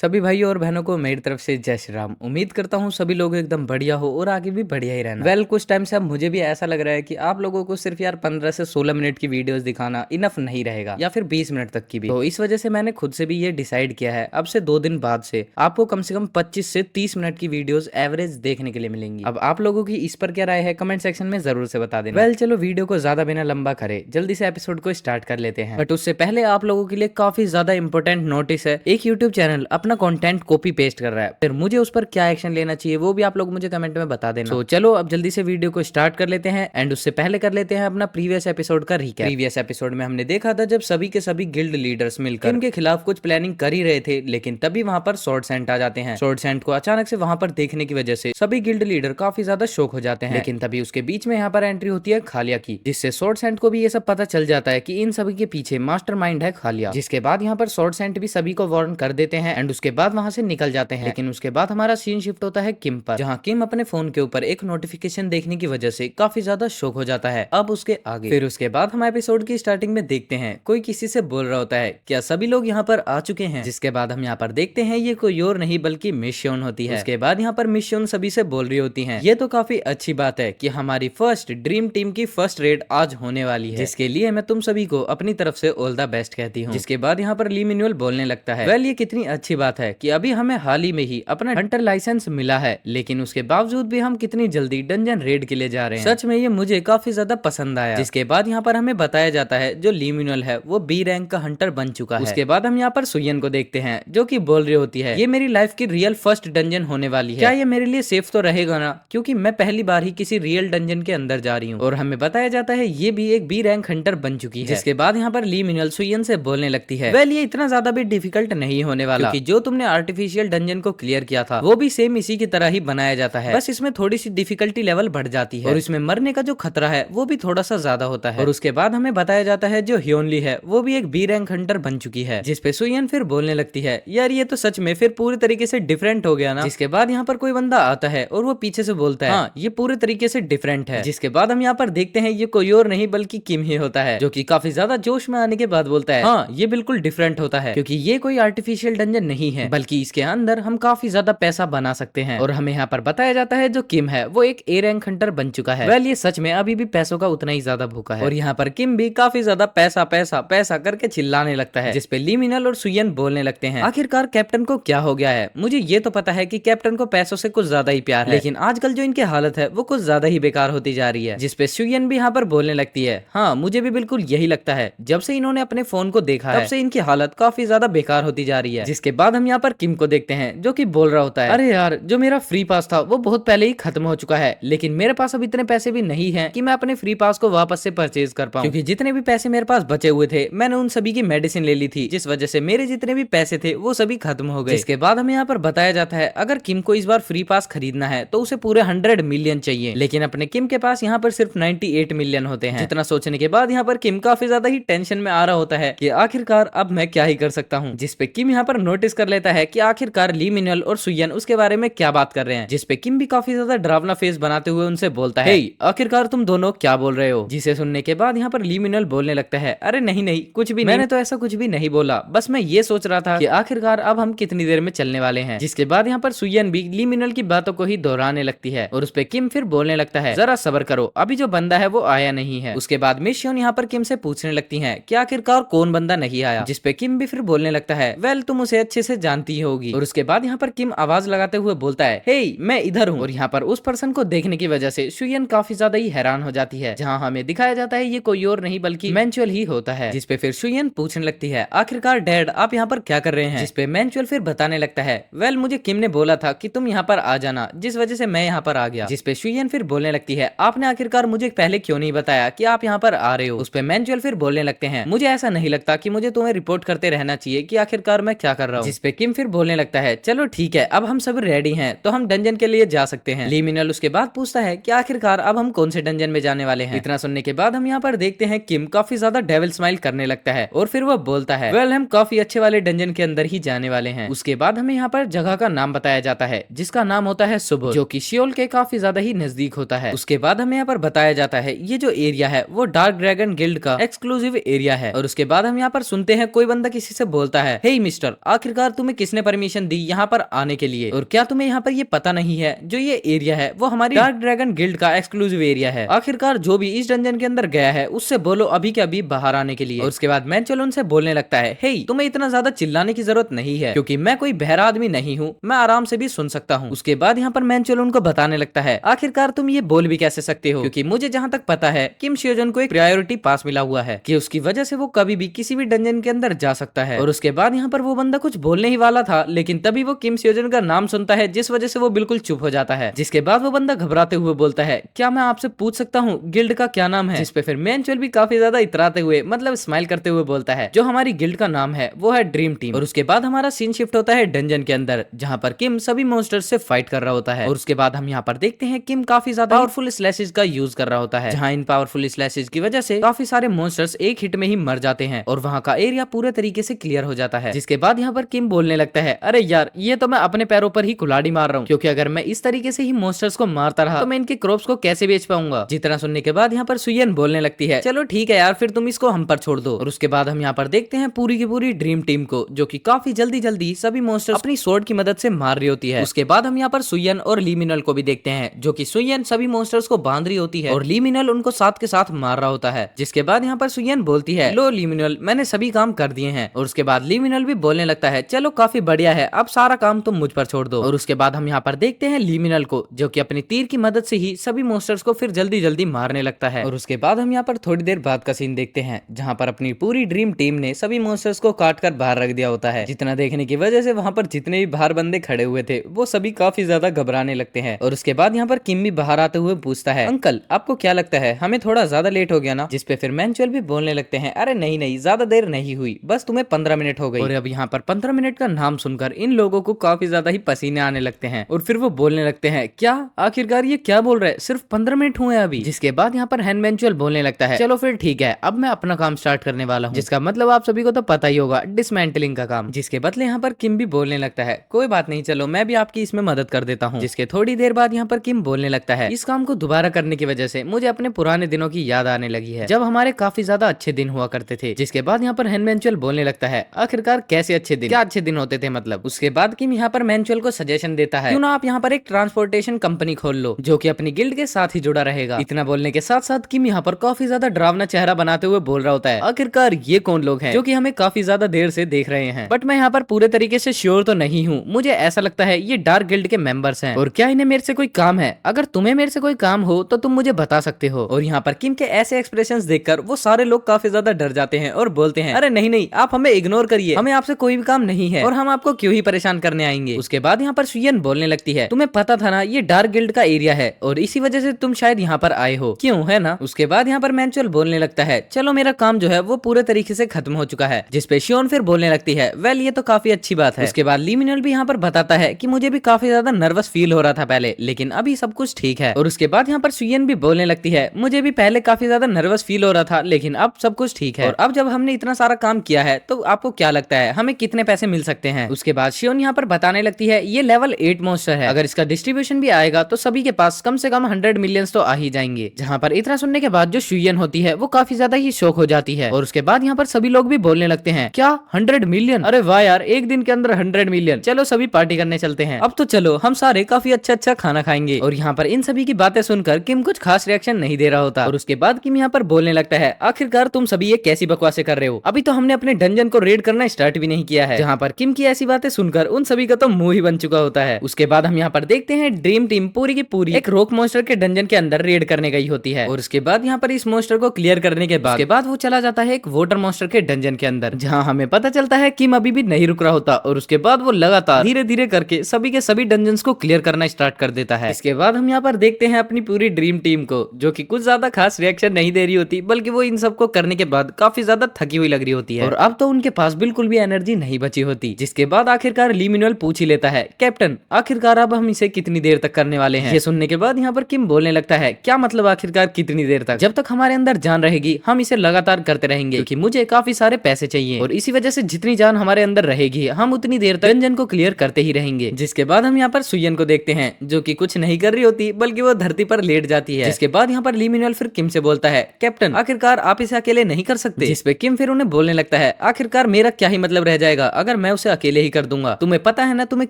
सभी भाइयों और बहनों को मेरी तरफ से जय श्री राम। उम्मीद करता हूँ सभी लोग एकदम बढ़िया हो और आगे भी बढ़िया ही रहना। कुछ टाइम से अब मुझे भी ऐसा लग रहा है कि आप लोगों को सिर्फ यार 15 से 16 मिनट की वीडियोस दिखाना इनफ नहीं रहेगा, या फिर 20 मिनट तक की भी। तो इस वजह से मैंने खुद से भी ये डिसाइड किया है, अब से 2 दिन बाद से आपको कम से कम 25 से 30 मिनट की वीडियोस एवरेज देखने के लिए मिलेंगी। अब आप लोगों की इस पर क्या राय है कमेंट सेक्शन में जरूर से बता देना। चलो वीडियो को ज्यादा बिना लंबा करे जल्दी से एपिसोड को स्टार्ट कर लेते हैं। बट उससे पहले आप लोगों के लिए काफी ज्यादा इंपॉर्टेंट नोटिस है। एक यूट्यूब चैनल अपना कंटेंट कॉपी पेस्ट कर रहा है, फिर मुझे उस पर क्या एक्शन लेना चाहिए वो भी आप लोग मुझे कमेंट में बता देना। तो चलो अब जल्दी से वीडियो को स्टार्ट कर लेते हैं। एंड उससे पहले कर लेते हैं अपना प्रीवियस एपिसोड का रिकैप। प्रीवियस एपिसोड में हमने देखा था जब सभी के सभी गिल्ड लीडर्स मिलकर उनके खिलाफ कुछ प्लानिंग कर ही रहे थे, लेकिन तभी वहां पर स्वॉर्ड सेंट आ जाते हैं। स्वॉर्ड सेंट को अचानक से वहां पर देखने की वजह से सभी गिल्ड लीडर काफी ज्यादा शॉक हो जाते हैं। लेकिन तभी उसके बीच में यहाँ पर एंट्री होती है खालिया की, जिससे स्वॉर्ड सेंट को भी ये सब पता चल जाता है कि इन सभी के पीछे मास्टरमाइंड है खालिया। जिसके बाद यहाँ पर स्वॉर्ड सेंट भी सभी को वार्न कर देते हैं एंड उसके बाद वहां से निकल जाते हैं। लेकिन उसके बाद हमारा सीन शिफ्ट होता है किम पर, जहां किम अपने फोन के ऊपर एक नोटिफिकेशन देखने की वजह से काफी ज्यादा शॉक हो जाता है। अब उसके आगे फिर उसके बाद हम एपिसोड की स्टार्टिंग में देखते हैं कोई किसी से बोल रहा होता है क्या सभी लोग यहाँ पर आ चुके हैं। जिसके बाद हम यहाँ पर देखते हैं ये कोई और नहीं बल्कि मिशन होती है। उसके बाद यहाँ पर मिशन सभी से बोल रही होती है ये तो काफी अच्छी बात है कि हमारी फर्स्ट ड्रीम टीम की फर्स्ट रेड आज होने वाली है, जिसके लिए मैं तुम सभी को अपनी तरफ से ऑल द बेस्ट कहती हूँ। जिसके बाद यहाँ पर ली मिन्युअल बोलने लगता है वेल ये कितनी अच्छी बात है कि अभी हमें हाल ही में ही अपना हंटर लाइसेंस मिला है, लेकिन उसके बावजूद भी हम कितनी जल्दी डंजन रेड के लिए जा रहे हैं। सच में ये मुझे काफी ज्यादा पसंद आया। जिसके बाद यहाँ पर हमें बताया जाता है जो ली मिन्युअल है वो बी रैंक का हंटर बन चुका है। उसके बाद हम यहाँ पर सुयन को देखते हैं जो कि बोल रही होती है ये मेरी लाइफ की रियल फर्स्ट डंजन होने वाली है, क्या ये मेरे लिए सेफ तो रहेगा ना, क्योंकि मैं पहली बार ही किसी रियल डंजन के अंदर जा रही हूँ। और हमें बताया जाता है ये भी एक बी रैंक हंटर बन चुकी है। जिसके बाद यहाँ पर ली मिन्युअल सुयन से बोलने लगती है वेल ये इतना ज्यादा भी डिफिकल्ट नहीं होने वाला, क्योंकि जो तुमने आर्टिफिशियल डंजन को क्लियर किया था वो भी सेम इसी की तरह ही बनाया जाता है, बस इसमें थोड़ी सी डिफिकल्टी लेवल बढ़ जाती है और इसमें मरने का जो खतरा है वो भी थोड़ा सा ज्यादा होता है। और उसके बाद हमें बताया जाता है जो ह्योनली है वो भी एक बी रैंक हंटर बन चुकी है। जिसपे सुयन फिर बोलने लगती है यार ये तो सच में फिर पूरी तरीके से डिफरेंट हो गया ना। जिसके बाद यहाँ पर कोई बंदा आता है और वो पीछे से बोलता है हाँ ये पूरे तरीके से डिफरेंट है। जिसके बाद हम यहाँ पर देखते हैं ये कोई और नहीं बल्कि किम ही होता है, जो कि काफी ज्यादा जोश में आने के बाद बोलता है हाँ ये बिल्कुल डिफरेंट होता है, क्योंकि ये कोई आर्टिफिशियल डंजन नहीं है बल्कि इसके अंदर हम काफी ज्यादा पैसा बना सकते हैं। और हमें यहाँ पर बताया जाता है जो किम है वो एक ए रैंक हंटर बन चुका है। वेल ये सच में अभी भी पैसों का उतना ही ज्यादा भूखा है। और यहाँ पर किम भी काफी ज्यादा पैसा पैसा पैसा करके चिल्लाने लगता है, जिसपे ली मिनल और सुयन बोलने लगते हैं आखिरकार कैप्टन को क्या हो गया है। मुझे ये तो पता है कि कैप्टन को पैसों से कुछ ज्यादा ही प्यार है, लेकिन आजकल जो इनकी हालत है वो कुछ ज्यादा ही बेकार होती जा रही है। जिसपे सुयन भी यहाँ पर बोलने लगती है हाँ मुझे भी बिल्कुल यही लगता है, जब से इन्होंने अपने फोन को देखा है तब से इनकी हालत काफी ज्यादा बेकार होती जा रही है। जिसके बाद हम यहाँ पर किम को देखते हैं जो कि बोल रहा होता है अरे यार जो मेरा फ्री पास था वो बहुत पहले ही खत्म हो चुका है, लेकिन मेरे पास अब इतने पैसे भी नहीं हैं कि मैं अपने फ्री पास को वापस से परचेज कर पाऊं, क्योंकि जितने भी पैसे मेरे पास बचे हुए थे मैंने उन सभी की मेडिसिन ले ली थी, जिस वजह से मेरे जितने भी पैसे थे वो सभी खत्म हो गए। इसके बाद हमें यहाँ पर बताया जाता है अगर किम को इस बार फ्री पास खरीदना है तो उसे पूरे 100 मिलियन चाहिए, लेकिन अपने किम के पास यहाँ पर सिर्फ 98 मिलियन होते हैं। जितना सोचने के बाद यहाँ पर किम काफी ज्यादा ही टेंशन में आ रहा होता है कि आखिरकार अब मैं क्या ही कर सकता हूँ। जिसपे किम यहाँ पर नोटिस कर लेता है कि आखिरकार ली मिनल और सुयन उसके बारे में क्या बात कर रहे हैं। जिसपे किम भी काफी ज्यादा डरावना फेस बनाते हुए उनसे बोलता है आखिरकार तुम दोनों क्या बोल रहे हो। जिसे सुनने के बाद यहाँ पर ली मिनल बोलने लगता है अरे नहीं नहीं कुछ भी नहीं, मैंने तो ऐसा कुछ भी नहीं बोला, बस मैं ये सोच रहा था कि आखिरकार अब हम कितनी देर में चलने वाले हैं। जिसके बाद यहाँ पर सुयन भी ली मिनल की बातों को ही दोहराने लगती है और उसपे किम फिर बोलने लगता है जरा सब्र करो अभी जो बंदा है वो आया नहीं है। उसके बाद मिशन यहाँ पर किम से पूछने लगती है कि आखिरकार कौन बंदा नहीं आया। जिसपे किम भी फिर बोलने लगता है वेल तुम उसे अच्छे से जानती होगी। और उसके बाद यहाँ पर किम आवाज लगाते हुए बोलता है हे मैं इधर हूँ। और यहाँ पर उस पर्सन को देखने की वजह से सुयन काफी ज्यादा ही हैरान हो जाती है, जहाँ हमें दिखाया जाता है ये कोई और नहीं बल्कि मैंचुअल ही होता है। जिसपे फिर सुयन पूछने लगती है आखिरकार डैड आप यहाँ पर क्या कर रहे हैं। जिसपे मैंचुअल फिर बताने लगता है वेल मुझे किम ने बोला था कि तुम यहाँ पर आ जाना, जिस वजह से मैं यहाँ पर आ गया। जिसपे सुयन फिर बोलने लगती है आपने आखिरकार मुझे पहले क्यों नहीं बताया कि आप यहाँ पर आ रहे हो। उसपे मैंचुअल फिर बोलने लगते हैं मुझे ऐसा नहीं लगता कि मुझे तुम्हें रिपोर्ट करते रहना चाहिए कि आखिरकार मैं क्या कर रहा हूँ। जिसपे किम फिर बोलने लगता है चलो ठीक है अब हम सब रेडी हैं तो हम डंजन के लिए जा सकते हैं। ली मिनल उसके बाद पूछता है कि आखिरकार अब हम कौन से डंजन में जाने वाले हैं। इतना सुनने के बाद हम यहाँ पर देखते हैं किम काफी ज्यादा डेविल स्माइल करने लगता है और फिर वो बोलता है वेल हम काफी अच्छे वाले डंजन के अंदर ही जाने वाले हैं। उसके बाद हमें यहाँ पर जगह का नाम बताया जाता है जिसका नाम होता है सुबह, जो कि शियोल के काफी ज्यादा ही नजदीक होता है। उसके बाद हमें यहाँ पर बताया जाता है ये जो एरिया है वो डार्क ड्रैगन गिल्ड का एक्सक्लूसिव एरिया है। और उसके बाद हम यहाँ पर सुनते हैं कोई बंदा किसी से बोलता है हे मिस्टर आखिरकार आखिरकार तुम्हें किसने परमिशन दी यहाँ पर आने के लिए, और क्या तुम्हें यहाँ पर ये पता नहीं है जो ये एरिया है वो हमारी डार्क ड्रैगन गिल्ड का एक्सक्लूसिव एरिया है। आखिरकार जो भी इस डंजन के अंदर गया है उससे बोलो अभी के अभी बाहर आने के लिए। और उसके बाद मैनचोल उनसे बोलने लगता है, हे तुम्हें इतना ज्यादा चिल्लाने की जरूरत नहीं है क्योंकि मैं कोई बहरा आदमी नहीं हूँ, मैं आराम से भी सुन सकता हूँ। उसके बाद यहाँ पर मैनचोल उनको बताने लगता है, आखिरकार तुम ये बोल भी कैसे सकते हो, क्योंकि मुझे जहाँ तक पता है किम शियोजन को एक प्रायोरिटी पास मिला हुआ है कि उसकी वजह से वो कभी भी किसी भी डंजन के अंदर जा सकता है। और उसके बाद यहाँ पर वो बंदा कुछ बोलने ही वाला था, लेकिन तभी वो किम शियोजन का नाम सुनता है जिस वजह से वो बिल्कुल चुप हो जाता है। जिसके बाद वो बंदा घबराते हुए बोलता है, क्या मैं आपसे पूछ सकता हूँ गिल्ड का क्या नाम है? जिस पे फिर मैनचोल भी काफी ज्यादा इतराते हुए मतलब स्माइल करते हुए बोलता है, जो हमारी गिल्ड का नाम है वो है ड्रीम टीम। और उसके बाद हमारा सीन शिफ्ट होता है डंजन के अंदर जहाँ पर किम सभी मॉन्स्टर्स से फाइट कर रहा होता है। और उसके बाद हम यहाँ पर देखते हैं किम काफी ज्यादा पावरफुल स्लैशेस का यूज कर रहा होता है, जहाँ इन पावरफुल स्लैशेस की वजह से काफी सारे मॉन्स्टर्स एक हिट में ही मर जाते हैं और वहाँ का एरिया पूरे तरीके से क्लियर हो जाता है। जिसके बाद यहाँ पर किम बोलने लगता है, अरे यार ये तो मैं अपने पैरों पर ही कुल्हाड़ी मार रहा हूँ, क्योंकि अगर मैं इस तरीके से ही मॉन्स्टर्स को मारता रहा तो मैं इनके क्रॉप्स को कैसे बेच पाऊंगा। जितना सुनने के बाद यहाँ पर सुयन बोलने लगती है, चलो ठीक है यार फिर तुम इसको हम पर छोड़ दो। और उसके बाद हम यहाँ पर देखते हैं पूरी की पूरी ड्रीम टीम को जो कि काफी जल्दी जल्दी सभी मॉन्स्टर्स अपनी स्वॉर्ड की मदद से मार रही होती है। उसके बाद हम यहाँ पर सुयन और ली मिनल को भी देखते हैं जो कि सुयन सभी मॉन्स्टर्स को बांध रही होती है और ली मिनल उनको साथ के साथ मार रहा होता है। जिसके बाद यहाँ पर सुयन बोलती है, लो ली मिनल मैंने सभी काम कर दिए हैं। और उसके बाद ली मिनल भी बोलने लगता है, चलो काफी बढ़िया है अब सारा काम तुम मुझ पर छोड़ दो। और उसके बाद हम यहाँ पर देखते हैं ली मिनल को जो कि अपनी तीर की मदद से ही सभी मॉन्स्टर्स को फिर जल्दी जल्दी मारने लगता है। और उसके बाद हम यहाँ पर थोड़ी देर बाद का सीन देखते हैं जहाँ पर अपनी पूरी ड्रीम टीम ने सभी मॉन्स्टर्स को काट कर बाहर रख दिया होता है। जितना देखने की वजह से वहाँ पर जितने भी बाहर बंदे खड़े हुए थे वो सभी काफी ज्यादा घबराने लगते हैं। और उसके बाद यहाँ पर किम भी बाहर आते हुए पूछता है, अंकल आपको क्या लगता है हमें थोड़ा ज्यादा लेट हो गया ना? जिसपे फिर मैनचुअल भी बोलने लगते हैं, अरे नहीं नहीं ज्यादा देर नहीं हुई, बस तुम्हें 15 मिनट हो गई। और अब यहाँ पर 15 मिनट का नाम सुनकर इन लोगों को काफी ज्यादा ही पसीने आने लगते हैं और फिर वो बोलने लगते हैं, क्या आखिरकार ये क्या बोल रहे हैं, सिर्फ 15 मिनट हुए अभी। जिसके बाद यहाँ पर हैन मैनचुअल बोलने लगता है, चलो फिर ठीक है अब मैं अपना काम स्टार्ट करने वाला हूँ, जिसका मतलब आप सभी को तो पता ही होगा, डिसमेंटलिंग का काम। जिसके बदले यहाँ पर किम भी बोलने लगता है, कोई बात नहीं चलो मैं भी आपकी इसमें मदद कर देता हूँ। जिसके थोड़ी देर बाद यहाँ पर किम बोलने लगता है, इस काम को दोबारा करने की वजह से मुझे अपने पुराने दिनों की याद आने लगी है जब हमारे काफी ज्यादा अच्छे दिन हुआ करते थे। जिसके बाद यहाँ पर हैन मैनचुअल बोलने लगता है, आखिरकार कैसे अच्छे दिन, क्या अच्छे दिन होते थे मतलब? उसके बाद किम यहाँ पर मैनचुअल को सजेशन देता है, क्यों ना आप यहाँ पर एक ट्रांसपोर्टेशन कंपनी खोल लो जो कि अपनी गिल्ड के साथ ही जुड़ा रहेगा। इतना बोलने के साथ साथ किम यहाँ पर काफी ज्यादा डरावना चेहरा बनाते हुए बोल रहा होता है, आखिरकार ये कौन लोग हैं जो कि हमें काफी ज्यादा देर से देख रहे हैं, बट मैं यहाँ पर पूरे तरीके से श्योर तो नहीं हूँ, मुझे ऐसा लगता है ये डार्क गिल्ड के मेंबर्स हैं। और क्या इन्हें मेरे से कोई काम है? अगर तुम्हें मेरे से कोई काम हो तो तुम मुझे बता सकते हो। और यहाँ पर किम के ऐसे एक्सप्रेशंस देखकर वो सारे लोग काफी ज्यादा डर जाते हैं और बोलते हैं, अरे नहीं नहीं आप हमें इग्नोर करिए, हमें आपसे कोई भी काम नहीं है और हम आपको क्यों ही परेशान करने आएंगे। उसके बाद यहाँ पर सुयन बोलने लगती है, तुम्हें पता था ना ये डार्क गिल्ड का एरिया है और इसी वजह से तुम शायद यहाँ पर आए हो, क्यों है ना? उसके बाद यहाँ पर मैनचुअल बोलने लगता है, चलो मेरा काम जो है वो पूरे तरीके से खत्म हो चुका है। जिसपे शियोन फिर बोलने लगती है, वेल ये तो काफी अच्छी बात है। उसके बाद ली मिनल भी यहाँ पर बताता है कि मुझे भी काफी ज्यादा नर्वस फील हो रहा था पहले, लेकिन अभी सब कुछ ठीक है। और उसके बाद यहाँ पर सुयन भी बोलने लगती है, मुझे भी पहले काफी ज्यादा नर्वस फील हो रहा था लेकिन अब सब कुछ ठीक है। और अब जब हमने इतना सारा काम किया है तो आपको क्या लगता है हमें कितने पैसे मिल सकते हैं? उसके बाद शियोन यहाँ पर बताने लगती है, ये लेवल 8 मॉन्स्टर है, अगर इसका डिस्ट्रीब्यूशन भी आएगा तो सभी के पास कम से कम 100 मिलियन तो आ ही जाएंगे। जहाँ पर इतना सुनने के बाद जो सुयन होती है वो काफी ज्यादा ही शौक हो जाती है। और उसके बाद यहाँ पर सभी लोग भी बोलने लगते हैं, क्या 100 मिलियन? अरे वाह यार एक दिन के अंदर 100 मिलियन, चलो सभी पार्टी करने चलते हैं। अब तो चलो हम सारे काफी अच्छा अच्छा खाना खाएंगे। और यहाँ पर इन सभी की बातें सुनकर किम कुछ खास रिएक्शन नहीं दे रहा होता। और उसके बाद किम यहाँ पर बोलने लगता है, आखिरकार तुम सभी ये कैसी बकवासें कर रहे हो, अभी तो हमने अपने डंजन को रेड करना स्टार्ट भी नहीं किया है। जहाँ पर किम की ऐसी बातें सुनकर उन सभी का तो मुंह ही बन चुका होता है। उसके बाद हम यहाँ पर देखते हैं ड्रीम टीम पूरी की पूरी एक रॉक मॉन्स्टर के डंजन के अंदर रेड करने गई होती है। और उसके बाद यहाँ पर इस मॉन्स्टर को क्लियर करने के बाद वो चला जाता है एक वाटर मॉन्स्टर के डंजन के अंदर, जहाँ हमें पता चलता है किम अभी भी नहीं रुक रहा होता। और उसके बाद वो लगातार धीरे धीरे करके सभी के सभी डंजन्स को क्लियर करना स्टार्ट कर देता है। इसके बाद हम यहाँ पर देखते हैं अपनी पूरी ड्रीम टीम को जो कि कुछ ज्यादा खास रिएक्शन नहीं दे रही होती, बल्कि वो इन सबको करने के बाद काफी ज्यादा थकी हुई लग रही होती है। और अब तो उनके पास बिल्कुल भी एनर्जी नहीं बची होती। जिसके बाद आखिरकार ली मिनल पूछ ही लेता है, कैप्टन आखिरकार अब हम इसे कितनी देर तक करने वाले हैं? ये सुनने के बाद यहाँ पर किम बोलने लगता है, क्या मतलब आखिरकार कितनी देर तक? जब तक हमारे अंदर जान रहेगी हम इसे लगातार करते रहेंगे, क्योंकि मुझे काफी सारे पैसे चाहिए और इसी वजह से जितनी जान हमारे अंदर रहेगी हम उतनी देर तक डंजन को क्लियर करते ही रहेंगे। जिसके बाद हम यहाँ पर सुयन को देखते हैं जो कि कुछ नहीं कर रही होती बल्कि वो धरती पर लेट जाती है। जिसके बाद यहाँ पर ली मिनल फिर किम से बोलता है, कैप्टन आखिरकार आप इसे अकेले नहीं कर सकते? जिसपे किम फिर उन्हें बोलने लगता है, आखिरकार मेरा क्या ही मतलब रह जाएगा अगर मैं उसे अकेले ही कर दूंगा। तुम्हें पता है ना तुम्हें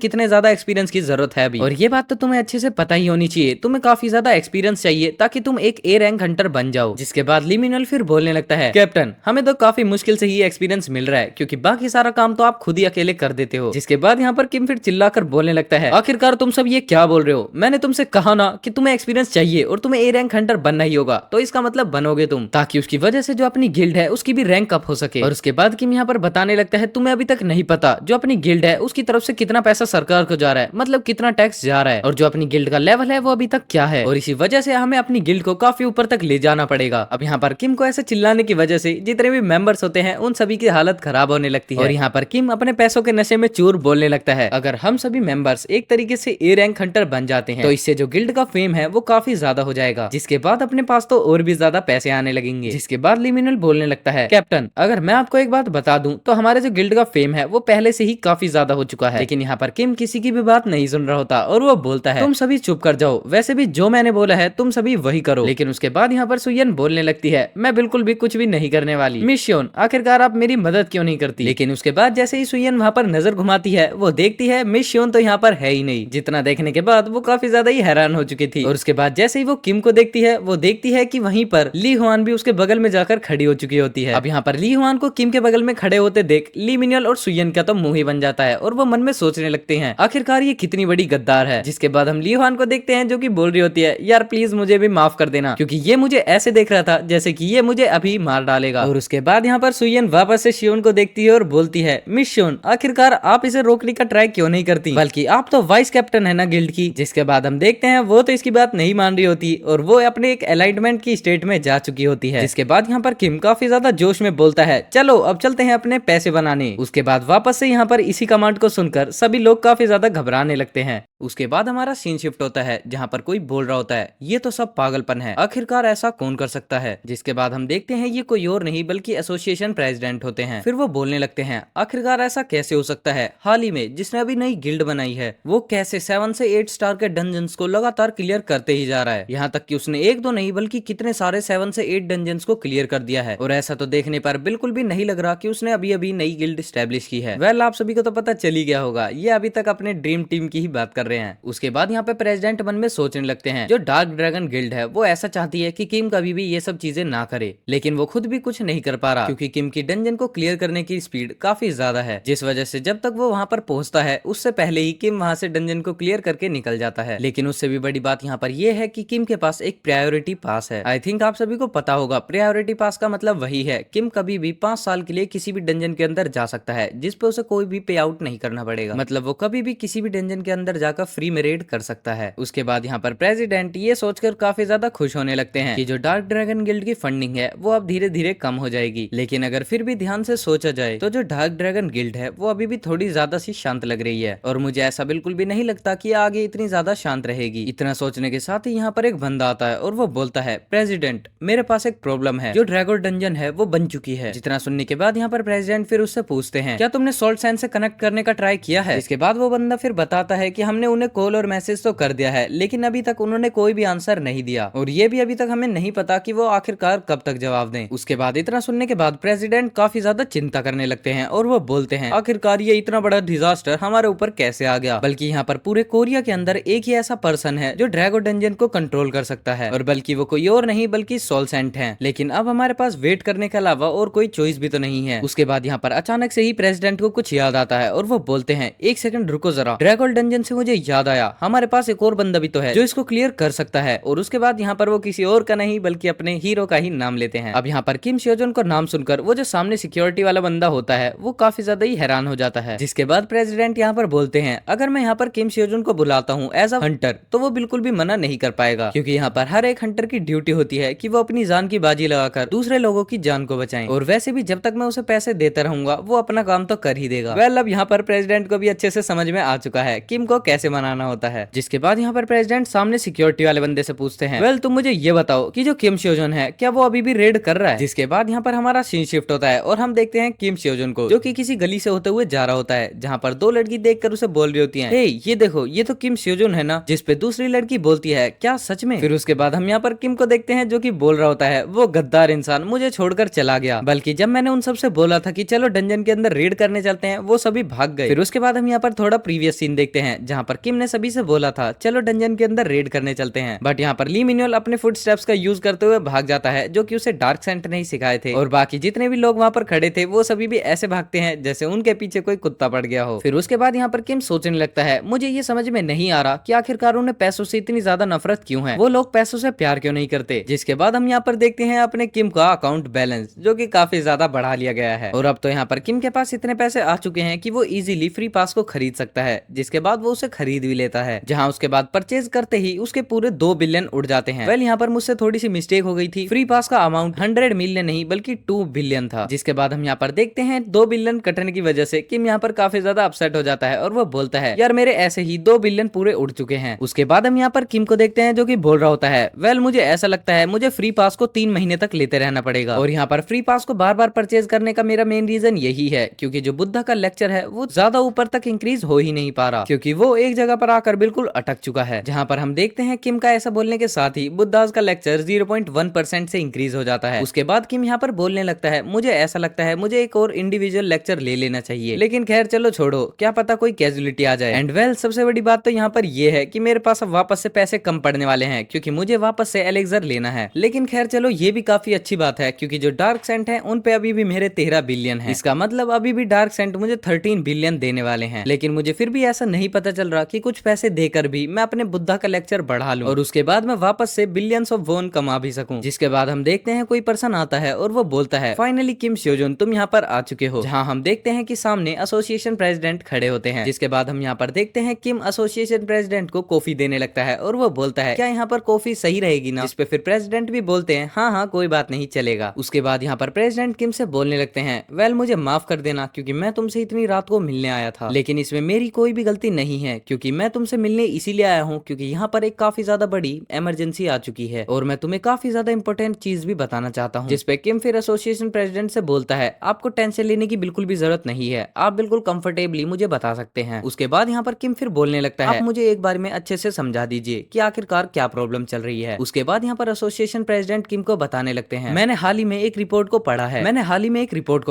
कितने ज्यादा एक्सपीरियंस की जरूरत है अभी, और ये बात तो तुम्हें अच्छे से पता ही होनी चाहिए। तुम्हें काफी ज्यादा एक्सपीरियंस चाहिए ताकि तुम एक ए रैंक हंटर बन जाओ। जिसके बाद लिमिनल फिर बोलने लगता है, कैप्टन हमें तो काफी मुश्किल से ही एक्सपीरियंस मिल रहा है, क्योंकि बाकी सारा काम तो आप खुद ही अकेले कर देते हो। जिसके बाद यहाँ पर किम फिर चिल्लाकर बोलने लगता है, आखिरकार तुम सब ये क्या बोल रहे हो? मैंने तुमसे कहा ना कि तुम्हें एक्सपीरियंस चाहिए और तुम्हें ए रैंक हंटर बनना ही होगा, तो इसका मतलब बनोगे तुम, ताकि उसकी वजह से जो अपनी गिल्ड है उसकी भी रैंक अप हो सके। और उसके बाद किम यहाँ पर बताने लगता है, तुम्हें अभी तक नहीं पता जो अपनी गिल्ड है उसकी तरफ से कितना पैसा सरकार को जा रहा है, मतलब कितना टैक्स जा रहा है, और जो अपनी गिल्ड का लेवल है वो अभी तक क्या है, और इसी वजह से हमें अपनी गिल्ड को काफी ऊपर तक ले जाना पड़ेगा। अब यहाँ पर किम को ऐसे चिल्लाने की वजह से जितने भी मेंबर्स होते हैं उन सभी की हालत खराब होने लगती है, और यहाँ पर किम अपने पैसों के नशे में चूर बोलने लगता है, अगर हम सभी मेंबर्स एक तरीके से ए रैंक हंटर बन जाते हैं तो इससे जो गिल्ड का फेम है वो काफी ज्यादा हो जाएगा, जिसके बाद अपने पास तो और भी ज्यादा पैसे आने लगेंगे। जिसके बाद लिमिनल बोलने लगता है, कैप्टन अगर मैं आपको एक बात बता दूं तो हमारे जो गिल्ड का फेम है वो पहले से ही काफी ज्यादा हो चुका है। लेकिन यहाँ पर किम किसी की भी बात नहीं सुन रहा होता और वो बोलता है, तुम सभी चुप कर जाओ, वैसे भी जो मैंने बोला है तुम सभी वही करो। लेकिन उसके बाद यहाँ पर सुयन बोलने लगती है, मैं बिल्कुल भी कुछ भी नहीं करने वाली। मिस श्योन आखिरकार आप मेरी मदद क्यों नहीं करती? लेकिन उसके बाद जैसे ही सुयन वहाँ पर नजर घुमाती है वो देखती है मिस श्योन तो यहाँ पर है ही नहीं। जितना देखने के बाद वो काफी ज्यादा ही हैरान हो चुकी थी, और उसके बाद जैसे ही वो किम को देखती है वो देखती है कि वहीं पर ली हुआन भी उसके बगल में जाकर खड़ी हो चुकी होती है। अब यहाँ पर ली हुआन को किम के बगल में खड़े होते देख ली मिनियल और सुयन का तो मुंह ही बन जाता है, और वो मन में सोचने लगते हैं आखिरकार ये कितनी बड़ी गद्दार है। जिसके बाद हम ली हुआन को देखते हैं जो कि बोल रही होती है, यार प्लीज मुझे भी माफ कर देना, क्योंकि ये मुझे ऐसे देख रहा था जैसे कि ये मुझे अभी मार डालेगा। और उसके बाद यहाँ पर सुयन वापस से शियोन को देखती है और बोलती है, मिस शियोन आखिरकार आप इसे रोकने का ट्राई क्यों नहीं करती, बल्कि आप तो वाइस कैप्टन है ना गिल्ड की। जिसके बाद हम देखते हैं वो तो इसकी बात नहीं मान रही होती और वो अपने एक अलाइनमेंट की स्टेट में जा चुकी होती है। जिसके बाद यहाँ पर किम काफी ज्यादा जोश में बोलता है, चलो अब चलते हैं अपने पैसे बनाने। उसके बाद वापस से यहाँ पर इसी कमांड को सुनकर सभी लोग काफी ज्यादा घबराने लगते हैं। उसके बाद हमारा सीन शिफ्ट होता है जहाँ पर कोई बोल रहा होता है, ये तो सब पागलपन है, आखिरकार ऐसा कौन कर सकता है। जिसके बाद हम देखते हैं ये कोई और नहीं बल्कि एसोसिएशन प्रेसिडेंट होते हैं। फिर वो बोलने लगते हैं, आखिरकार ऐसा कैसे हो सकता है, हाल ही में जिसने अभी नई गिल्ड बनाई है वो कैसे 7 से 8 स्टार के डंजन्स को लगातार क्लियर करते ही जा रहा है। यहाँ तक कि उसने एक दो नहीं बल्कि कितने सारे 7 से 8 डंजन्स को क्लियर कर दिया है, और ऐसा तो देखने पर बिल्कुल भी नहीं लग रहा कि उसने अभी अभी नई गिल्ड स्टैब्लिश की है। वेल आप सभी को तो पता चल ही गया होगा, ये अभी तक अपने ड्रीम टीम की ही बात कर रहे हैं। उसके बाद यहाँ पे प्रेसिडेंट मन में सोचने लगते हैं, जो डार्क ड्रैगन गिल्ड है वो ऐसा चाहती है कि किम कभी भी ये सब चीजें ना करे, लेकिन वो खुद भी कुछ नहीं कर पा रहा क्योंकि किम की डंजन को क्लियर करने की स्पीड काफी ज्यादा है, जिस वजह से जब तक वो वहां पर पहुंचता है उससे पहले ही किम वहां से डंजन को क्लियर करके निकल जाता है। लेकिन उससे भी बड़ी बात यहाँ पर यह है कि किम के पास एक प्रायोरिटी पास है। आई थिंक आप सभी को पता होगा प्रायोरिटी पास का मतलब वही है, किम कभी भी 5 साल के लिए किसी भी डंजन के अंदर जा सकता है जिसपे उसे कोई भी पे आउट नहीं करना पड़ेगा, मतलब वो कभी भी किसी भी डंजन के अंदर जाकर फ्री में रेड कर सकता है। उसके बाद यहाँ पर प्रेसिडेंट ये सोचकर काफी ज्यादा खुश होने लगते हैं कि जो डार्क ड्रैगन गिल्ड की फंडिंग है वो अब धीरे धीरे कम हो जाएगी। लेकिन अगर फिर भी ध्यान से सोचा जाए तो जो डार्क ड्रैगन गिल्ड है वो अभी भी थोड़ी ज्यादा सी शांत लग रही है, और मुझे ऐसा बिल्कुल भी नहीं लगता कि आगे इतनी ज्यादा शांत रहेगी। इतना सोचने के साथ ही यहाँ पर एक बंदा आता है और वो बोलता है, प्रेसिडेंट मेरे पास एक प्रॉब्लम है, जो ड्रैगन डंजन है वो बन चुकी है। जितना सुनने के बाद यहाँ पर प्रेसिडेंट फिर उससे पूछते हैं, क्या तुमने सॉल्ट सैंड से कनेक्ट करने का ट्राई किया है? इसके बाद वो बंदा फिर बताता है कि हमने उन्हें कॉल और मैसेज तो कर दिया है, लेकिन अभी तक उन्होंने कोई भी आंसर नहीं दिया, और ये भी अभी तक हमें नहीं पता कि वो आखिरकार कब तक जवाब दें। उसके बाद इतना सुनने के बाद प्रेसिडेंट काफी ज्यादा चिंता करने लगते हैं और वो बोलते हैं, आखिरकार ये इतना बड़ा डिजास्टर हमारे ऊपर कैसे आ गया, बल्कि यहाँ पर पूरे कोरिया के अंदर एक ही ऐसा पर्सन है जो ड्रैगो डंजन को कंट्रोल कर सकता है, और बल्कि वो कोई और नहीं बल्कि सोलसेंट है। लेकिन अब हमारे पास वेट करने के अलावा और कोई चॉइस भी तो नहीं है। उसके बाद यहाँ पर अचानक से ही प्रेसिडेंट को कुछ याद आता है और वो बोलते हैं, एक सेकंड रुको जरा, ड्रैगन डंजन से मुझे याद आया हमारे पास एक और बंदा भी तो है जो इसको क्लियर कर सकता है। और उसके बाद यहाँ पर वो किसी और का नहीं बल्कि अपने हीरो का ही नाम लेते हैं। अब यहाँ पर किम शियोजन को नाम सुनकर वो जो सामने सिक्योरिटी वाला बंदा होता है वो काफी ज्यादा ही हैरान हो जाता है। जिसके बाद प्रेसिडेंट यहाँ पर बोलते हैं, अगर मैं यहाँ पर किम शियोजन को बुलाता हूँ एज अ हंटर तो वो बिल्कुल भी मना नहीं कर पाएगा, क्योंकि यहाँ पर हर एक हंटर की ड्यूटी होती है कि वो अपनी जान की बाजी लगाकर दूसरे लोगों की जान को बचाएं, और वैसे भी जब तक मैं उसे पैसे देता रहूंगा वो अपना काम तो कर ही देगा। वेल अब यहाँ पर प्रेसिडेंट को भी अच्छे से समझ में आ चुका है किम को कैसे कैसे मनाना होता है। जिसके बाद यहाँ पर प्रेसिडेंट सामने सिक्योरिटी वाले बंदे से पूछते हैं, वेल तुम मुझे ये बताओ कि जो किम स्योजन है क्या वो अभी भी रेड कर रहा है। जिसके बाद यहाँ पर हमारा सीन शिफ्ट होता है और हम देखते हैं किम स्योजन को, जो कि किसी गली से होते हुए जा रहा होता है, जहाँ पर दो लड़की देखकर उसे बोल रही होती हैं, हे ये देखो ये तो किम स्योजन है ना। जिसपे दूसरी लड़की बोलती है, क्या सच में। फिर उसके बाद हम यहाँ पर किम को देखते हैं जो कि बोल रहा होता है, वो गद्दार इंसान मुझे छोड़कर चला गया, बल्कि जब मैंने उन सबसे बोला था कि चलो डंजन के अंदर रेड करने चलते हैं वो सभी भाग गए। फिर उसके बाद हम यहाँ पर थोड़ा प्रीवियस सीन देखते हैं जहाँ पर किम ने सभी से बोला था चलो डंजन के अंदर रेड करने चलते हैं, बट यहाँ पर ली मिन्योल अपने फुट स्टेप्स का यूज करते हुए भाग जाता है, जो कि उसे डार्क सेंट नहीं सिखाए थे, और बाकी जितने भी लोग वहाँ पर खड़े थे वो सभी भी ऐसे भागते हैं जैसे उनके पीछे कोई कुत्ता पड़ गया हो। फिर उसके बाद यहाँ पर किम सोचने लगता है, मुझे ये समझ में नहीं आ रहा कि आखिरकार उन्हें पैसों से इतनी ज्यादा नफरत क्यों है, वो लोग पैसों से प्यार क्यों नहीं करते। जिसके बाद हम यहाँ पर देखते हैं अपने किम का अकाउंट बैलेंस, जो कि काफी ज्यादा बढ़ा लिया गया है, और अब तो यहाँ पर किम के पास इतने पैसे आ चुके हैं कि वो इजीली फ्री पास को खरीद सकता है। जिसके बाद वो उसे खरीद भी लेता है, जहाँ उसके बाद परचेज करते ही उसके पूरे 2 बिलियन उड़ जाते हैं। वेल यहाँ पर मुझसे थोड़ी सी मिस्टेक हो गई थी, फ्री पास का अमाउंट 100 मिलियन नहीं बल्कि 2 बिलियन था। जिसके बाद हम यहाँ पर देखते हैं 2 बिलियन कटने की वजह से किम यहाँ पर काफी ज्यादा अपसेट हो जाता है और वो बोलता है, यार मेरे ऐसे ही 2 बिलियन पूरे उड़ चुके हैं। उसके बाद हम यहाँ पर किम को देखते हैं जो कि बोल रहा होता है, वेल मुझे ऐसा लगता है मुझे फ्री पास को 3 महीने तक लेते रहना पड़ेगा, और यहाँ पर फ्री पास को बार बार परचेज करने का मेरा मेन रीजन यही है क्योंकि जो बुद्धा का लेक्चर है वो ज्यादा ऊपर तक इंक्रीज हो ही नहीं पा रहा, क्योंकि वो एक जगह पर आकर बिल्कुल अटक चुका है। जहाँ पर हम देखते हैं किम का ऐसा बोलने के साथ ही बुद्धास का लेक्चर 0.1% से इंक्रीज हो जाता है। उसके बाद किम यहाँ पर बोलने लगता है, मुझे ऐसा लगता है मुझे एक और इंडिविजुअल लेक्चर ले लेना चाहिए, लेकिन खैर चलो छोड़ो, क्या पता कोई कैजुअलिटी आ जाए। एंड वेल सबसे बड़ी बात तो यहाँ पर ये है कि मेरे पास अब वापस से पैसे कम पड़ने वाले हैं क्योंकि मुझे वापस से एलेक्सर लेना है। लेकिन खैर चलो ये भी काफी अच्छी बात है क्योंकि जो डार्क सेंट है उन पे अभी भी मेरे 13 बिलियन है, इसका मतलब अभी भी डार्क सेंट मुझे 13 बिलियन देने वाले हैं। लेकिन मुझे फिर भी ऐसा नहीं पता चल रहा कि कुछ पैसे देकर भी मैं अपने बुद्धा का लेक्चर बढ़ा लूं और उसके बाद मैं वापस से बिलियंस ऑफ वोन कमा भी सकूं। जिसके बाद हम देखते हैं कोई पर्सन आता है और वो बोलता है, फाइनली किम स्योजन तुम यहाँ पर आ चुके हो। जहाँ हम देखते हैं कि सामने एसोसिएशन प्रेसिडेंट खड़े होते हैं। जिसके बाद हम यहाँ पर देखते हैं किम एसोसिएशन प्रेसिडेंट को कॉफी देने लगता है और वो बोलता है, क्या यहाँ पर कॉफी सही रहेगी ना। जिसपे फिर प्रेसिडेंट भी बोलते हैं, हाँ हाँ कोई बात नहीं चलेगा। उसके बाद यहाँ पर प्रेसिडेंट किम से बोलने लगते हैं, वेल मुझे माफ कर देना क्योंकि मैं तुमसे इतनी रात को मिलने आया था, लेकिन इसमें मेरी कोई भी गलती नहीं है क्योंकि मैं तुमसे मिलने इसीलिए आया हूँ क्योंकि यहाँ पर एक काफी ज्यादा बड़ी इमरजेंसी आ चुकी है और मैं तुम्हें काफी ज्यादा इंपॉर्टेंट चीज भी बताना चाहता हूँ। जिसपे किम फिर एसोसिएशन प्रेसिडेंट से बोलता है, आपको टेंशन लेने की बिल्कुल भी जरूरत नहीं है, आप बिल्कुल कंफर्टेबली मुझे बता सकते हैं। उसके बाद यहाँ पर किम फिर बोलने लगता है, आप मुझे एक बार में अच्छे से समझा दीजिए कि आखिरकार क्या प्रॉब्लम चल रही है। उसके बाद यहाँ पर एसोसिएशन प्रेसिडेंट किम को बताने लगते हैं, मैंने हाल ही में एक रिपोर्ट को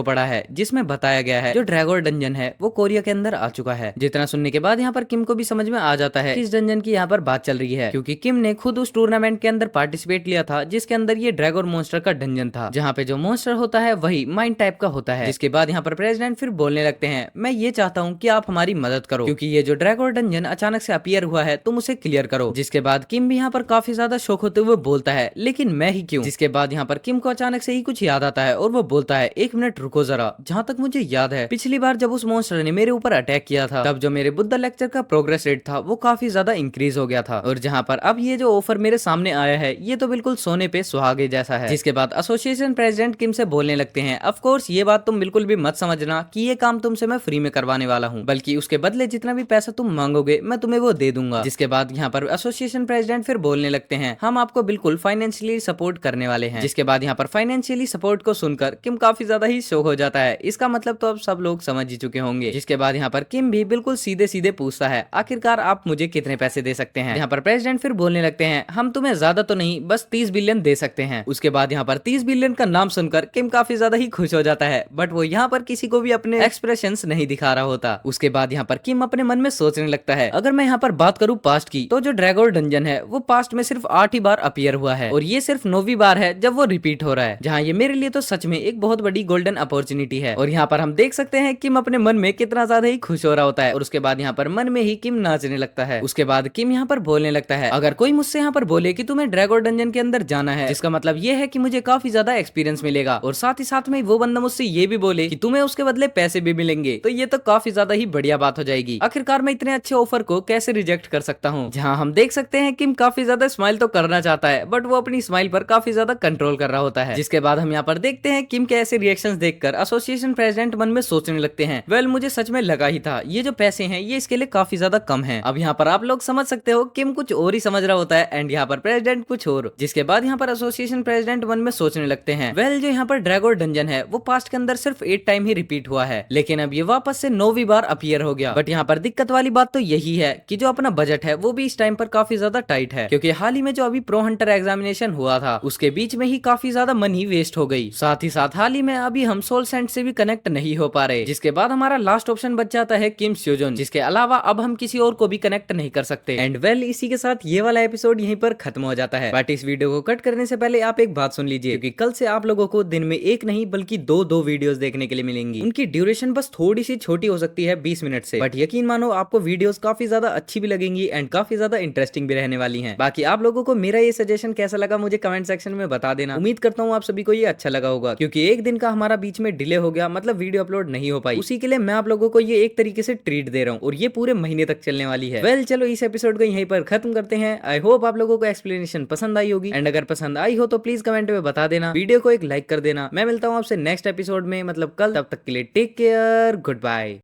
पढ़ा है जिसमें बताया गया है जो ड्रैगन डंजन है वो कोरिया के अंदर आ चुका है। जितना सुनने के बाद यहाँ पर किम को भी समझ में आ जाता है किस डंजन की यहाँ पर बात चल रही है, क्योंकि किम ने खुद उस टूर्नामेंट के अंदर पार्टिसिपेट लिया था जिसके अंदर ये ड्रैगन मॉन्स्टर का डंजन था, जहाँ पे जो मॉन्स्टर होता है वही माइंड टाइप का होता है। जिसके बाद यहाँ पर प्रेसिडेंट फिर बोलने लगते हैं, मैं ये चाहता हूँ कि आप हमारी मदद करो क्योंकि ये जो ड्रैगन डंजन अचानक से अपीयर हुआ है तुम उसे क्लियर करो। जिसके बाद किम भी यहाँ पर काफी ज्यादा शौक होते हुए बोलता है, लेकिन मैं ही क्यों। जिसके बाद यहाँ पर किम को अचानक से ही कुछ याद आता है और वो बोलता है, एक मिनट रुको जरा, जहाँ तक मुझे याद है पिछली बार जब उस मॉन्स्टर ने मेरे ऊपर अटैक किया था तब जो मेरे बुद्धा लेक्चर का प्रोग्रेस रेट था वो काफी ज्यादा इंक्रीज हो गया था, और जहाँ पर अब ये जो ऑफर मेरे सामने आया है ये तो बिल्कुल सोने पे सुहागे जैसा है। जिसके बाद एसोसिएशन प्रेसिडेंट किम से बोलने लगते हैं, ऑफ कोर्स ये बात तुम बिल्कुल भी मत समझना कि ये काम तुमसे मैं फ्री में करवाने वाला हूँ, बल्कि उसके बदले जितना भी पैसा तुम मांगोगे मैं तुम्हें वो दे दूंगा। जिसके बाद यहाँ पर एसोसिएशन प्रेसिडेंट फिर बोलने लगते हैं, हम आपको बिल्कुल फाइनेंशियली सपोर्ट करने वाले हैं। जिसके बाद यहाँ पर फाइनेंशियली सपोर्ट को सुनकर किम काफी ज्यादा ही शौक हो जाता है, इसका मतलब तो अब सब लोग समझ ही चुके होंगे। जिसके बाद यहाँ पर किम भी बिल्कुल सीधे सीधे पूछता है, आखिरकार आप मुझे कितने पैसे दे सकते हैं। यहाँ पर प्रेसिडेंट फिर बोलने लगते हैं, हम तुम्हें ज्यादा तो नहीं बस 30 बिलियन दे सकते हैं। उसके बाद यहाँ पर 30 बिलियन का नाम सुनकर किम काफी ज्यादा ही खुश हो जाता है, बट वो यहाँ पर किसी को भी अपने एक्सप्रेशंस नहीं दिखा रहा होता। उसके बाद यहाँ पर किम अपने मन में सोचने लगता है, अगर मैं यहाँ पर बात करूँ पास्ट की तो जो ड्रैगन डंजन है वो पास्ट में सिर्फ 8 ही बार अपीयर हुआ है और ये सिर्फ 9वीं बार है जब वो रिपीट हो रहा है, जहाँ ये मेरे लिए तो सच में एक बहुत बड़ी गोल्डन अपॉर्चुनिटी है। और यहाँ पर हम देख सकते हैं किम अपने मन में कितना ज्यादा ही खुश हो रहा होता है और उसके बाद यहाँ पर मन में ही किम नाचने लगता है। उसके बाद किम यहाँ पर बोलने लगता है, अगर कोई मुझसे यहाँ पर बोले कि तुम्हें ड्रैगन डंजन के अंदर जाना है जिसका मतलब ये है कि मुझे काफी ज्यादा एक्सपीरियंस मिलेगा और साथ ही साथ में वो बंदा मुझसे ये भी बोले कि तुम्हें उसके बदले पैसे भी मिलेंगे, तो ये तो काफी ज्यादा ही बढ़िया बात हो जाएगी। आखिरकार मैं इतने अच्छे ऑफर को कैसे रिजेक्ट कर सकता हूँ। जहाँ हम देख सकते हैं किम काफी ज्यादा स्माइल तो करना चाहता है बट वो अपनी स्माइल पर काफी ज्यादा कंट्रोल कर रहा होता है। जिसके बाद हम यहाँ पर देखते हैं किम के ऐसे रिएक्शंस देखकर एसोसिएशन प्रेसिडेंट मन में सोचने लगते हैं, वेल मुझे सच में लगा ही था ये जो पैसे हैं ये इसके लिए काफी ज्यादा कम है। अब यहाँ पर आप लोग समझ सकते हो किम कुछ और ही समझ रहा होता है एंड यहाँ पर प्रेसिडेंट कुछ और, जिसके बाद यहाँ पर एसोसिएशन प्रेसिडेंट 1 में सोचने लगते हैं वेल जो यहाँ पर ड्रैगन डंजन है वो पास्ट के अंदर सिर्फ 8 टाइम ही रिपीट हुआ है, लेकिन अब ये वापस से 9वीं बार अपीयर हो गया। बट यहाँ पर दिक्कत वाली बात तो यही है कि जो अपना बजट है वो भी इस टाइम पर काफी ज्यादा टाइट है, क्योंकि हाल ही में जो अभी प्रो हंटर एग्जामिनेशन हुआ था उसके बीच में ही काफी ज्यादा मनी वेस्ट हो गई। साथ ही साथ हाल ही में अभी हम सोल सेंट से भी कनेक्ट नहीं हो पा रहे, जिसके बाद हमारा लास्ट ऑप्शन बच जाता है किम स्योजन, जिसके अलावा अब हम किसी और को भी कनेक्ट नहीं कर सकते। एंड वेल इसी के साथ ये वाला एपिसोड यहीं पर खत्म हो जाता है। बट इस वीडियो को कट करने से पहले आप एक बात सुन लीजिए, क्योंकि कल से आप लोगों को दिन में एक नहीं बल्कि दो वीडियोस देखने के लिए मिलेंगी। उनकी ड्यूरेशन बस थोड़ी सी छोटी हो सकती है 20 मिनट से, बट यकीन मानो आपको वीडियोस काफी ज्यादा अच्छी भी लगेंगी एंड काफी ज्यादा इंटरेस्टिंग भी रहने वाली हैं। बाकी आप लोगों को मेरा ये सजेशन कैसा लगा मुझे कमेंट सेक्शन में बता देना। उम्मीद करता हूँ आप सभी को ये अच्छा लगा होगा, क्योंकि एक दिन का हमारा बीच में डिले हो गया, मतलब वीडियो अपलोड नहीं हो पाई, उसी के लिए मैं आप लोगों को ये एक तरीके से ट्रीट दे रहा हूँ और ये पूरे महीने तक चलने वाली है। वेल चलो इस एपिसोड को यहीं पर खत्म करते हैं। आई होप आप लोगों को एक्सप्लेनेशन पसंद आई होगी एंड अगर पसंद आई हो तो प्लीज कमेंट में बता देना, वीडियो को एक लाइक कर देना। मैं मिलता हूँ आपसे नेक्स्ट एपिसोड में, मतलब कल, तब तक के लिए टेक केयर, गुड बाय।